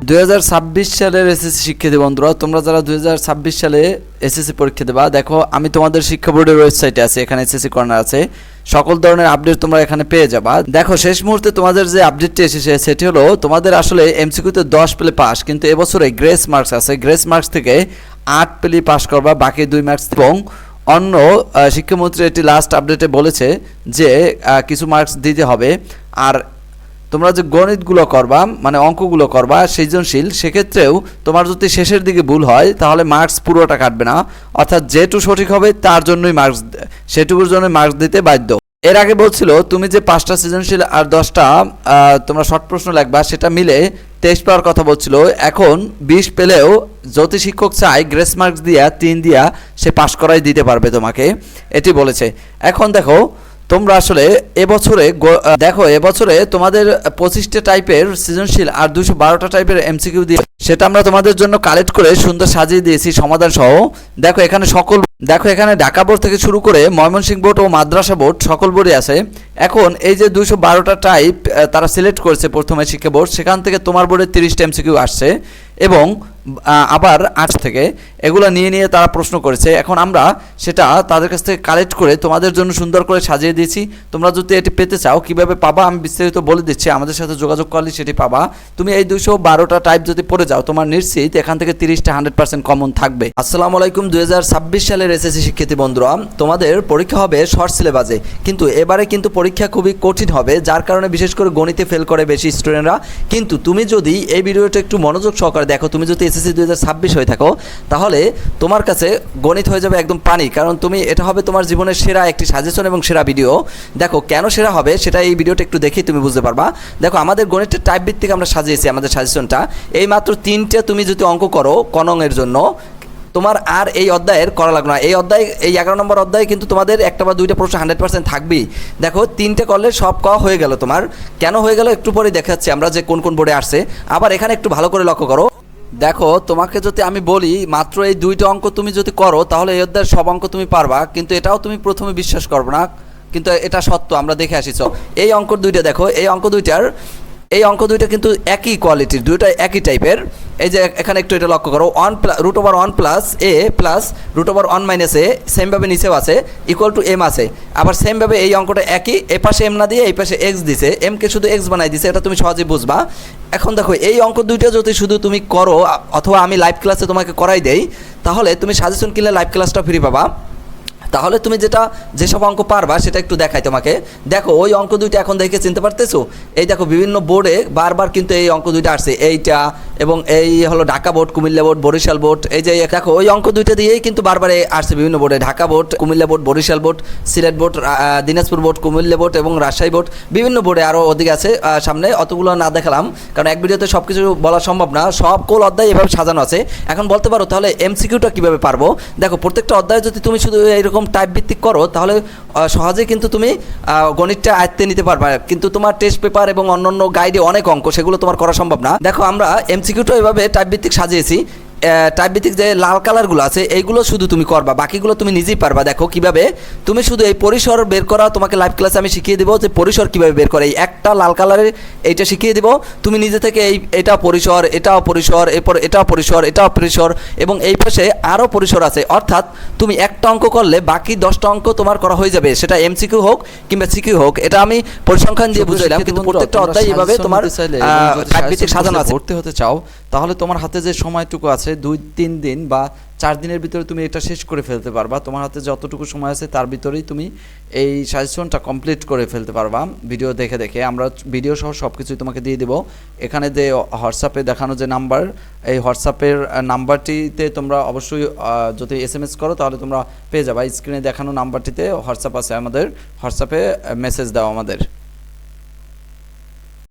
2026 সালের এসএসসি শিক্ষার্থী বন্ধুরা, তোমরা যারা 2026 সালে এসএসসি পরীক্ষা দেবা, দেখো আমি তোমাদের শিক্ষা বোর্ডের ওয়েবসাইটে আছে, এখানে এসএসসি কর্নার আছে, সকল ধরনের আপডেট তোমরা এখানে পেয়ে যাবা। দেখো শেষ মুহূর্তে তোমাদের যে আপডেটটি এসেছে সেটি হলো তোমাদের আসলে এমসিকিউতে 10 পেলে পাস, কিন্তু এবছরে গ্রেস মার্কস আছে, গ্রেস মার্কস থেকে 8 পেলে পাস করবা, বাকি 2 মার্কস। এবং অন্য শিক্ষামন্ত্রী এটি লাস্ট আপডেটে বলেছে যে কিছু মার্কস দিতে হবে। আর তোমরা যে গণিতগুলো করবা, মানে অঙ্কগুলো করবা সৃজনশীল, সেক্ষেত্রেও তোমার যদি শেষের দিকে ভুল হয় তাহলে মার্কস পুরোটা কাটবে না, অর্থাৎ যেটুকু সঠিক হবে তার জন্যই মার্কস, সেটুকুর জন্য মার্কস দিতে বাধ্য। এর আগে বলছিল তুমি যে 5টা সৃজনশীল আর 10টা তোমরা শর্ট প্রশ্ন লিখবা, সেটা মিলে 23 পাওয়ার কথা বলছিল। এখন 20 পেলেও যদি শিক্ষক চায় গ্রেস মার্কস দিয়া 3 দিয়া সে পাস করাই দিতে পারবে তোমাকে, এটি বলেছে। এখন দেখো তোমরা আসলে এবছরে তোমাদের 25টা টাইপের সৃজনশীল আর 212টা টাইপের এমসিকিউ দিয়ে, সেটা আমরা তোমাদের জন্য কালেক্ট করে সুন্দর সাজিয়ে দিয়েছি সমাধান সহ। দেখো এখানে ঢাকা বোর্ড থেকে শুরু করে ময়মনসিংহ বোর্ড ও মাদ্রাসা বোর্ড সকল বোর্ডই আছে। এখন এই যে 212টা টাইপ তারা সিলেক্ট করেছে প্রথমে শিক্ষা বোর্ড, সেখান থেকে তোমার বোর্ডে 30টা এমসিকিউ আসছে এবং আবার 8 থেকে এগুলো নিয়ে তারা প্রশ্ন করেছে। এখন আমরা সেটা তাদের কাছ থেকে কালেক্ট করে তোমাদের জন্য সুন্দর করে সাজিয়ে দিয়েছি। তোমরা যদি এটি পেতে চাও কিভাবে পাবা আমি বিস্তারিত বলে দিচ্ছি, আমাদের সাথে যোগাযোগ করলে সেটি পাবা। তুমি এই 212টা টাইপ যদি পড়ে যাও তোমার নিশ্চিত এখান থেকে 30টা 100% কমন থাকবে। আসসালামু আলাইকুম, 2026 সালের এসএসসি শিক্ষার্থী বন্ধুরা, তোমাদের পরীক্ষা হবে শর্ট সিলেবাসে, কিন্তু এবারে কিন্তু পরীক্ষা খুবই কঠিন হবে, যার কারণে বিশেষ করে গণিতে ফেল করে বেশি স্টুডেন্টরা। কিন্তু তুমি যদি এই ভিডিওটা একটু মনোযোগ সহকারে দেখো, তুমি যদি এসএসসি 2026 হয়ে থাকো, তাহলে তোমার কাছে গণিত হয়ে যাবে একদম পানি, কারণ তুমি এটা হবে তোমার জীবনের সেরা একটি সাজেশন এবং সেরা ভিডিও। দেখো কেন সেরা হবে সেটা এই ভিডিওটা একটু দেখেই তুমি বুঝতে পারবা। দেখো আমাদের গণিতের টাইপ ভিত্তিক আমরা সাজিয়েছি আমাদের সাজেশনটা, এই মাত্র 3টে তুমি যদি অঙ্ক করো কনংয়ের জন্য, তোমার আর এই অধ্যায়ের করা লাগবে না। এই 11 নম্বর অধ্যায়ে কিন্তু তোমাদের একটা বা 2টা প্রশ্ন 100% থাকবেই। দেখো 3টে করলে সব ক হয়ে গেল তোমার। কেন হয়ে গেল একটু পরে দেখাচ্ছি আমরা যে কোন কোন বোর্ডে আসছে। আবার এখানে একটু ভালো করে লক্ষ্য করো, দেখো তোমাকে যদি আমি বলি মাত্র এই 2টা অঙ্ক তুমি যদি করো তাহলে এই অধ্যায়ের সব অঙ্ক তুমি পারবা, কিন্তু এটাও তুমি প্রথমে বিশ্বাস করবে না, কিন্তু এটা সত্য, আমরা দেখে আসিছ। এই অঙ্ক 2টা দেখো, এই অঙ্ক দুইটা কিন্তু একই কোয়ালিটির, দুইটা একই টাইপের। এই যে এখানে একটু এটা লক্ষ্য করো, √1 প্লাস এ প্লাস √1 - এ সেমভাবে নিচেও আছে, ইকুয়াল টু এম আছে। আবার সেমভাবে এই অঙ্কটা একই, এ পাশে এম না দিয়ে এই পাশে এক্স দিছে, এমকে শুধু এক্স বানাই দিছে, এটা তুমি সহজেই বুঝবা। এখন দেখো এই অঙ্ক দুইটা যদি শুধু তুমি করো অথবা আমি লাইভ ক্লাসে তোমাকে করাই দেই, তাহলে তুমি সাজেশন কিনলে লাইভ ক্লাসটা ফ্রি পাবা। তাহলে তুমি যেসব অঙ্ক পারবা সেটা একটু দেখাই তোমাকে। দেখো ওই অঙ্ক দুইটা এখন দেখে চিনতে পারতেছো, এই দেখো বিভিন্ন বোর্ডে বারবার কিন্তু এই অঙ্ক দুইটা আসছে, এইটা এবং এই হলো Dhaka board, Comilla board, Barisal board. এই যে দেখো ওই অঙ্ক দুইটা দিয়েই কিন্তু বারবার আসছে বিভিন্ন বোর্ডে, Dhaka board, Comilla board, Barisal board, Sylhet board, Dinajpur board, Comilla board এবং রাজশাহী বোর্ড, বিভিন্ন বোর্ডে আরও অধিক আছে। সামনে অতগুলো না দেখালাম কারণ এক ভিডিওতে সব কিছু বলা সম্ভব না, সব কোল অধ্যায় এভাবে সাজানো আছে। এখন বলতে পারো তাহলে এমসিকিউটা কীভাবে পারবো। দেখো প্রত্যেকটা অধ্যায়ে যদি তুমি শুধু এইরকম টাইপ ভিত্তিক করো তাহলে সহজেই কিন্তু তুমি গণিতটা আয়ত্তে নিতে পারবে, কিন্তু তোমার টেস্ট পেপার এবং অন্যান্য গাইডে অনেক অঙ্ক, সেগুলো তোমার করা সম্ভব না। দেখো আমরা এমসিকিউটা এভাবে টাইপ ভিত্তিক সাজিয়েছি। টাইপ ভিত্তিক যে লাল কালারগুলো আছে এইগুলো শুধু তুমি করবা, বাকিগুলো তুমি নিজেই পারবা। দেখো কিভাবে তুমি শুধু এই পরিসর বের করা তোমাকে লাইভ ক্লাসে আমি শিখিয়ে দেবো, যে পরিসর কীভাবে বের করে। এই একটা লাল কালারের এইটা শিখিয়ে দেবো, তুমি নিজে থেকে এটাও পরিসর, এটাও পরিসর, এরপর এটাও পরিসর, এটাও পরিসর এবং এই পাশে আরও পরিসর আছে। অর্থাৎ তুমি একটা অঙ্ক করলে বাকি 10টা অঙ্ক তোমার করা হয়ে যাবে, সেটা এমসিকিউ হোক কিংবা সিকিউ হোক। এটা আমি পরিসংখ্যান দিয়ে বুঝাইলাম, কিন্তু প্রত্যেকটা অধ্যায় এভাবে তোমার টাইপ ভিত্তিক সাজানো আছে। ভর্তি হতে চাও তাহলে তোমার হাতে যে সময়টুকু আছে 2-3 দিন বা 4 দিনের ভিতরে তুমি এটা শেষ করে ফেলতে পারবা। তোমার হাতে যতটুকু সময় আছে তার ভিতরেই তুমি এই সাজেশনটা কমপ্লিট করে ফেলতে পারবা ভিডিও দেখে দেখে। আমরা ভিডিও সহ সব কিছুই তোমাকে দিয়ে দেবো। এখানে যে হোয়াটসঅ্যাপে দেখানো যে নাম্বার, এই হোয়াটসঅ্যাপের নাম্বারটিতে তোমরা অবশ্যই যদি SMS করো তাহলে তোমরা পেয়ে যাবা। স্ক্রিনে দেখানো নাম্বারটিতে হোয়াটসঅ্যাপ আছে, আমাদের হোয়াটসঅ্যাপে মেসেজ দাও আমাদের।